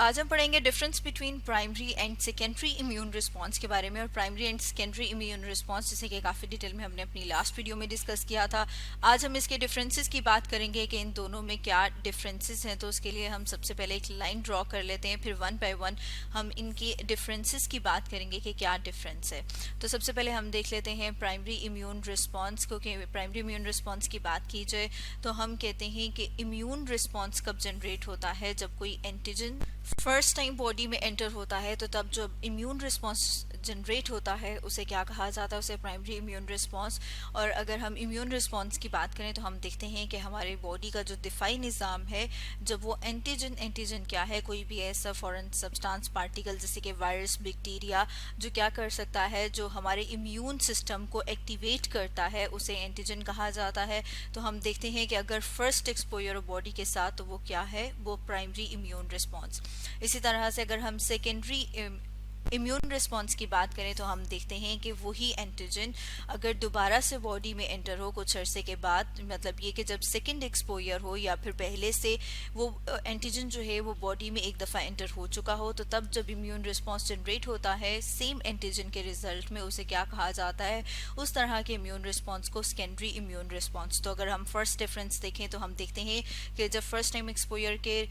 आज हम पढ़ेंगे difference between primary and secondary immune response के बारे में। और primary and secondary immune response जैसे कि काफ़ी डिटेल में हमने अपनी लास्ट वीडियो में डिस्कस किया था। आज हम इसके डिफरेंसेस की बात करेंगे कि इन दोनों में क्या डिफरेंसेस हैं। तो उसके लिए हम सबसे पहले एक लाइन ड्रॉ कर लेते हैं, फिर वन बाय वन हम इनकी डिफरेंसेस की बात करेंगे कि क्या डिफरेंस है। तो सबसे पहले हम देख लेते हैं प्राइमरी इम्यून रिस्पांस को। कि प्राइमरी इम्यून रिस्पांस की बात की जाए तो हम कहते हैं कि इम्यून रिस्पांस कब जनरेट होता है, जब कोई एंटीजन फर्स्ट टाइम बॉडी में एंटर होता है। तो तब जब इम्यून रिस्पांस जनरेट होता है उसे क्या कहा जाता है, उसे प्राइमरी इम्यून रिस्पांस। और अगर हम इम्यून रिस्पांस की बात करें तो हम देखते हैं कि हमारे बॉडी का जो दिफाई निज़ाम है, जब वो एंटीजन क्या है, कोई भी ऐसा फॉरेन सब्सटेंस पार्टिकल जैसे कि वायरस, बैक्टीरिया जो क्या कर सकता है, जो हमारे इम्यून सिस्टम को एक्टिवेट करता है, उसे एंटीजन कहा जाता है। तो हम देखते हैं कि अगर फर्स्ट एक्सपोजर बॉडी के साथ तो वो क्या है, वो प्राइमरी इम्यून रिस्पांस। इसी तरह से अगर हम सेकेंडरी इम्यून रिस्पांस की बात करें तो हम देखते हैं कि वही एंटीजन अगर दोबारा से बॉडी में एंटर हो कुछ अरसे के बाद, मतलब ये कि जब सेकंड एक्सपोजर हो या फिर पहले से वो एंटीजन जो है वो बॉडी में एक दफ़ा एंटर हो चुका हो, तो तब जब इम्यून रिस्पांस जनरेट होता है सेम एंटीजन के रिजल्ट में, उसे क्या कहा जाता है, उस तरह के इम्यून रिस्पांस को सेकेंडरी इम्यून रिस्पांस। तो अगर हम फर्स्ट डिफरेंस देखें तो हम देखते हैं कि जब फर्स्ट टाइम एक्सपोजर के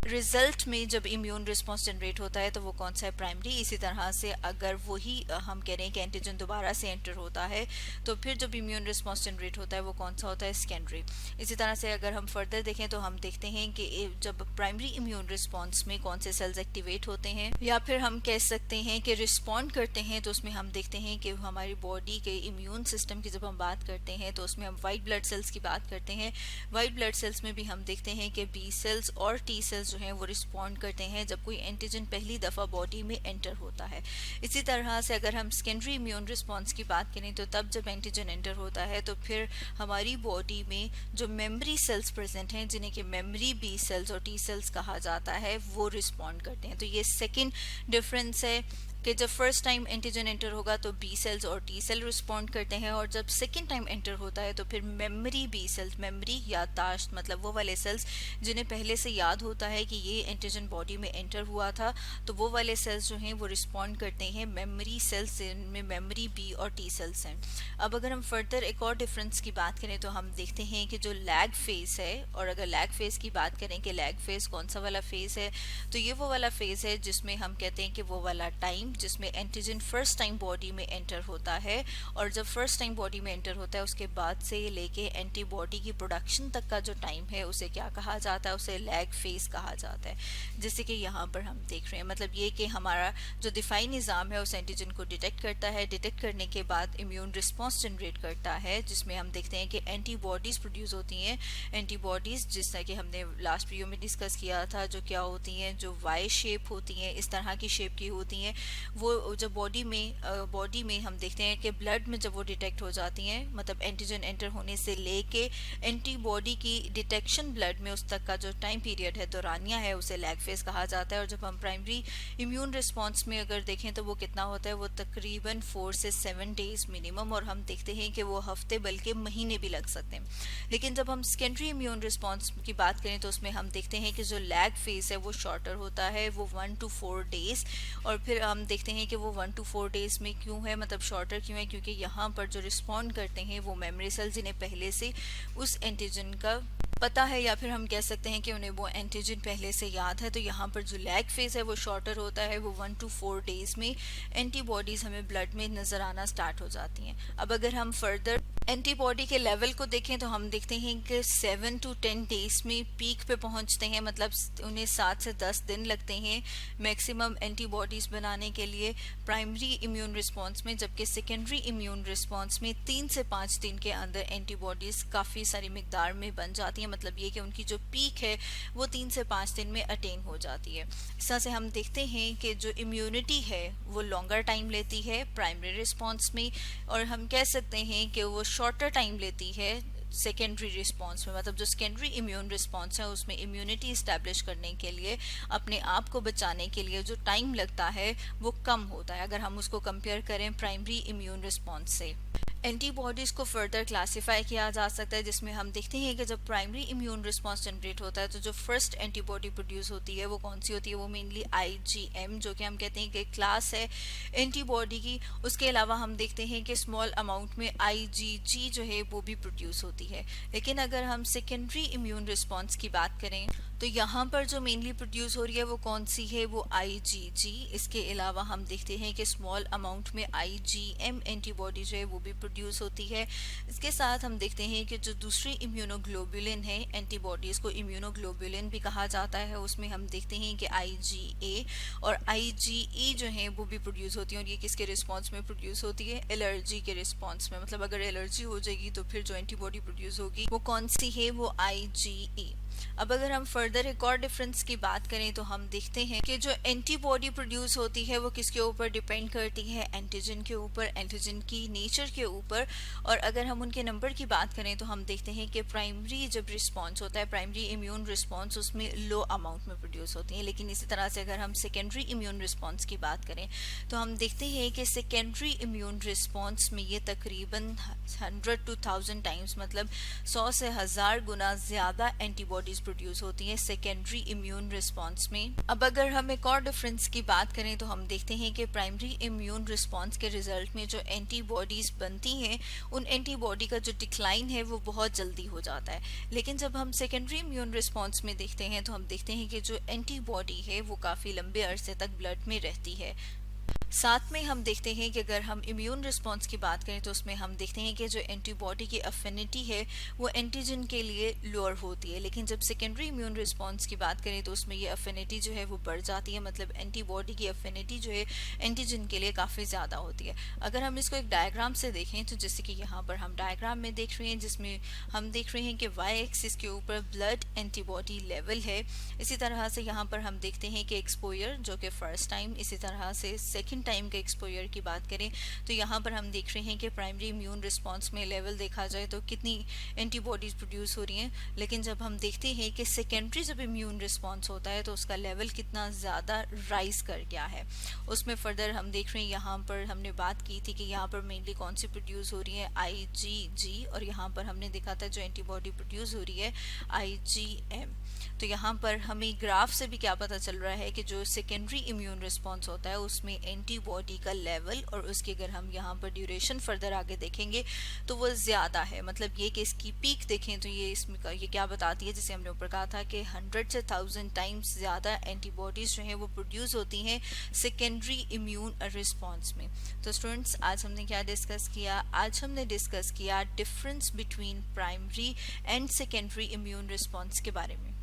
रिजल्ट में जब इम्यून रिस्पांस जनरेट होता है तो वो कौन सा है, प्राइमरी। इसी तरह से अगर वही हम कह रहे हैं कि एंटीजन दोबारा से एंटर होता है तो फिर जब इम्यून रिस्पांस जनरेट होता है वो कौन सा होता है, सेकेंडरी। इसी तरह से अगर हम फर्दर देखें तो हम देखते हैं कि जब प्राइमरी इम्यून रिस्पांस में कौन से सेल्स एक्टिवेट होते हैं या फिर हम कह सकते हैं कि रिस्पॉन्ड करते हैं, तो उसमें हम देखते हैं कि हमारी बॉडी के इम्यून सिस्टम की जब हम बात करते हैं तो उसमें हम वाइट ब्लड सेल्स की बात करते हैं। वाइट ब्लड सेल्स में भी हम देखते हैं कि बी सेल्स और टी सेल्स हैं वो रिस्पॉन्ड करते हैं जब कोई एंटीजन पहली दफ़ा बॉडी में एंटर होता है। इसी तरह से अगर हम सेकेंडरी इम्यून रिस्पॉन्स की बात करें तो तब जब एंटीजन एंटर होता है तो फिर हमारी बॉडी में जो मेमोरी सेल्स प्रेजेंट हैं, जिन्हें कि मेमोरी बी सेल्स और टी सेल्स कहा जाता है, वो रिस्पॉन्ड करते हैं। तो ये सेकेंड डिफरेंस है कि जब फर्स्ट टाइम एंटीजन एंटर होगा तो बी सेल्स और टी सेल रिस्पॉन्ड करते हैं, और जब सेकेंड टाइम एंटर होता है तो फिर मेमोरी बी सेल्स, मेमोरी याददाश्त, मतलब वो वाले सेल्स जिन्हें पहले से याद होता है कि ये एंटीजन बॉडी में एंटर हुआ था, तो वो वाले सेल्स जो हैं वो रिस्पॉन्ड करते हैं मेमोरी सेल्स, जिनमें मेमोरी बी और टी सेल्स हैं। अब अगर हम फर्दर एक और डिफरेंस की बात करें तो हम देखते हैं कि जो लैग फेज है, और अगर लैग फेज की बात करें कि लैग फेज कौन सा वाला फेज है, तो ये वो वाला फेज है जिसमें हम कहते हैं कि वो वाला टाइम जिसमें एंटीजन फर्स्ट टाइम बॉडी में एंटर होता है, और जब फर्स्ट टाइम बॉडी में एंटर होता है उसके बाद से लेके एंटीबॉडी की प्रोडक्शन तक का जो टाइम है उसे क्या कहा जाता है, उसे लैग फेज कहा जाता है। जैसे कि यहाँ पर हम देख रहे हैं, मतलब ये कि हमारा जो दिफाई निज़ाम है उस एंटीजन को डिटेक्ट करता है, डिटेक्ट करने के बाद इम्यून रिस्पॉन्स जनरेट करता है, जिसमें हम देखते हैं कि एंटीबॉडीज़ प्रोड्यूस होती हैं। एंटीबॉडीज़ जिस तरह कि हमने लास्ट वीडियो में डिस्कस किया था, जो क्या होती हैं, जो वाई शेप होती हैं, इस तरह की शेप की होती हैं। वो जब बॉडी में हम देखते हैं कि ब्लड में जब वो डिटेक्ट हो जाती हैं, मतलब एंटीजन एंटर होने से लेके एंटीबॉडी की डिटेक्शन ब्लड में उस तक का जो टाइम पीरियड है, दौरानिया है, उसे लैग फेज कहा जाता है। और जब हम प्राइमरी इम्यून रिस्पॉन्स में अगर देखें तो वो कितना होता है, वो तकरीबन 4 से 7 डेज मिनिमम, और हम देखते हैं कि वो हफ्ते बल्कि महीने भी लग सकते हैं। लेकिन जब हम सेकेंडरी इम्यून रिस्पॉन्स की बात करें तो उसमें हम देखते हैं कि जो लैग फेज है वो शॉर्टर होता है, वो 1 to 4 डेज। और फिर हम देखते हैं कि वो 1 to 4 डेज में क्यों है, मतलब शॉर्टर क्यों है, क्योंकि यहाँ पर जो रिस्पॉन्ड करते हैं वो मेमोरी सेल्स जिन्हें पहले से उस एंटीजन का पता है, या फिर हम कह सकते हैं कि उन्हें वो एंटीजन पहले से याद है। तो यहाँ पर जो लैग फेज है वो शॉर्टर होता है, वो 1 to 4 डेज में एंटीबॉडीज़ हमें ब्लड में नज़र आना स्टार्ट हो जाती हैं। अब अगर हम फर्दर एंटीबॉडी के लेवल को देखें तो हम देखते हैं कि 7 to 10 डेज में पीक पे पहुंचते हैं, मतलब उन्हें 7 से 10 दिन लगते हैं मैक्सिमम एंटीबॉडीज़ बनाने के लिए प्राइमरी इम्यून रिस्पॉन्स में, जबकि सेकेंडरी इम्यून रिस्पॉन्स में 3 से 5 दिन के अंदर एंटीबॉडीज़ काफ़ी सारी मिकदार में बन जाती हैं। मतलब ये कि उनकी जो पीक है वो 3 से 5 दिन में अटेन हो जाती है। इस तरह से हम देखते हैं कि जो इम्यूनिटी है वो लॉन्गर टाइम लेती है प्राइमरी रिस्पॉन्स में, और हम कह सकते हैं कि वो शॉर्टर टाइम लेती है सेकेंडरी रिस्पॉन्स में। मतलब जो सेकेंडरी इम्यून रिस्पॉन्स है उसमें इम्यूनिटी इस्टेब्लिश करने के लिए, अपने आप को बचाने के लिए जो टाइम लगता है वो कम होता है अगर हम उसको कंपेयर करें प्राइमरी इम्यून रिस्पॉन्स से। एंटीबॉडीज़ को फर्दर क्लासिफाई किया जा सकता है, जिसमें हम देखते हैं कि जब प्राइमरी इम्यून रिस्पॉन्स जनरेट होता है तो जो फर्स्ट एंटीबॉडी प्रोड्यूस होती है वो कौन सी होती है, वो मेनली आईजीएम, जो कि हम कहते हैं कि क्लास है एंटीबॉडी की। उसके अलावा हम देखते हैं कि स्मॉल अमाउंट में आईजीजी जो है वो भी प्रोड्यूस होती है। लेकिन अगर हम सेकेंडरी इम्यून रिस्पॉन्स की बात करें तो यहाँ पर जो मेनली प्रोड्यूस हो रही है वो कौन सी है, वो आईजीजी। इसके अलावा हम देखते हैं कि स्मॉल अमाउंट में आईजीएम एंटीबॉडी जो है वो भी प्रोड्यूस होती है। इसके साथ हम देखते हैं कि जो दूसरी इम्यूनोग्लोबुलिन है, एंटीबॉडीज़ को इम्यूनोग्लोबुलिन भी कहा जाता है, उसमें हम देखते हैं कि आईजीए और आईजीई जो है वो भी प्रोड्यूस होती है। और ये किसके रिस्पॉन्स में प्रोड्यूस होती है, एलर्जी के रिस्पॉन्स में। मतलब अगर एलर्जी हो जाएगी तो फिर जो एंटीबॉडी प्रोड्यूस होगी वो कौन सी है, वो आईजीई। अब अगर हम फर्दर एक और डिफरेंस की बात करें तो हम देखते हैं कि जो एंटीबॉडी प्रोड्यूस होती है वो किसके ऊपर डिपेंड करती है, एंटीजन के ऊपर, एंटीजन की नेचर के ऊपर। और अगर हम उनके नंबर की बात करें तो हम देखते हैं कि प्राइमरी जब रिस्पॉन्स होता है, प्राइमरी इम्यून रिस्पॉन्स, उसमें लो अमाउंट में प्रोड्यूस होती है। लेकिन इसी तरह से अगर हम सेकेंडरी इम्यून रिस्पॉन्स की बात करें तो हम देखते हैं कि सेकेंडरी इम्यून रिस्पॉन्स में ये तकरीबन 100 to 1000 टाइम्स, मतलब 100 से 1000 गुना ज़्यादा एंटीबॉडीज प्रोड्यूस होती हैं सेकेंडरी इम्यून रिस्पॉन्स में। अब अगर हम एक और डिफरेंस की बात करें तो हम देखते हैं कि प्राइमरी इम्यून रिस्पॉन्स के रिजल्ट में जो एंटीबॉडीज बनती हैं उन एंटीबॉडी का जो डिक्लाइन है वो बहुत जल्दी हो जाता है। लेकिन जब हम सेकेंडरी इम्यून रिस्पॉन्स में देखते हैं तो हम देखते हैं कि जो एंटीबॉडी है वो काफ़ी लंबे अरसे तक ब्लड में रहती है। साथ में हम देखते हैं कि अगर हम इम्यून रिस्पॉन्स की बात करें तो उसमें हम देखते हैं कि जो एंटीबॉडी की अफिनिटी है वो एंटीजन के लिए लोअर होती है। लेकिन जब सेकेंडरी इम्यून रिस्पॉन्स की बात करें तो उसमें ये अफिनिटी जो है वो बढ़ जाती है, मतलब एंटीबॉडी की अफिनिटी जो है एंटीजन के लिए काफ़ी ज़्यादा होती है। अगर हम इसको एक डायग्राम से देखें तो जैसे कि यहाँ पर हम डायग्राम में देख रहे हैं, जिसमें हम देख रहे हैं कि वाई एक्सिस के ऊपर ब्लड एंटीबॉडी लेवल है। इसी तरह से यहाँ पर हम देखते हैं कि एक्सपोजर जो कि फर्स्ट टाइम, इसी तरह से सेकेंड टाइम के एक्सपोजर की बात करें तो यहाँ पर हम देख रहे हैं कि प्राइमरी इम्यून रिस्पॉन्स में लेवल देखा जाए तो कितनी एंटीबॉडीज प्रोड्यूस हो रही हैं। लेकिन जब हम देखते हैं कि सेकेंडरी जब इम्यून रिस्पॉन्स होता है तो उसका लेवल कितना ज़्यादा राइज कर गया है। उसमें फर्दर हम देख रहे हैं, यहाँ पर हमने बात की थी कि यहाँ पर मेनली कौन सी प्रोड्यूस हो रही है, आईजीजी, और यहाँ पर हमने देखा था जो एंटीबॉडी प्रोड्यूस हो रही है आईजीएम। तो यहाँ पर हमें ग्राफ से भी क्या पता चल रहा है कि जो सेकेंडरी इम्यून रिस्पॉन्स होता है उसमें एंटीबॉडी का लेवल और उसकी अगर हम यहाँ पर ड्यूरेशन फर्दर आगे देखेंगे तो वो ज़्यादा है। मतलब ये कि इसकी पीक देखें तो ये इसमें ये क्या बताती है, जैसे हमने ऊपर कहा था कि 100 से 1000 टाइम्स ज़्यादा एंटीबॉडीज़ जो हैं वो प्रोड्यूस होती हैं सेकेंडरी इम्यून रिस्पॉन्स में। तो स्टूडेंट्स, आज हमने क्या डिस्कस किया, आज हमने डिस्कस किया difference between primary and secondary immune response के बारे में।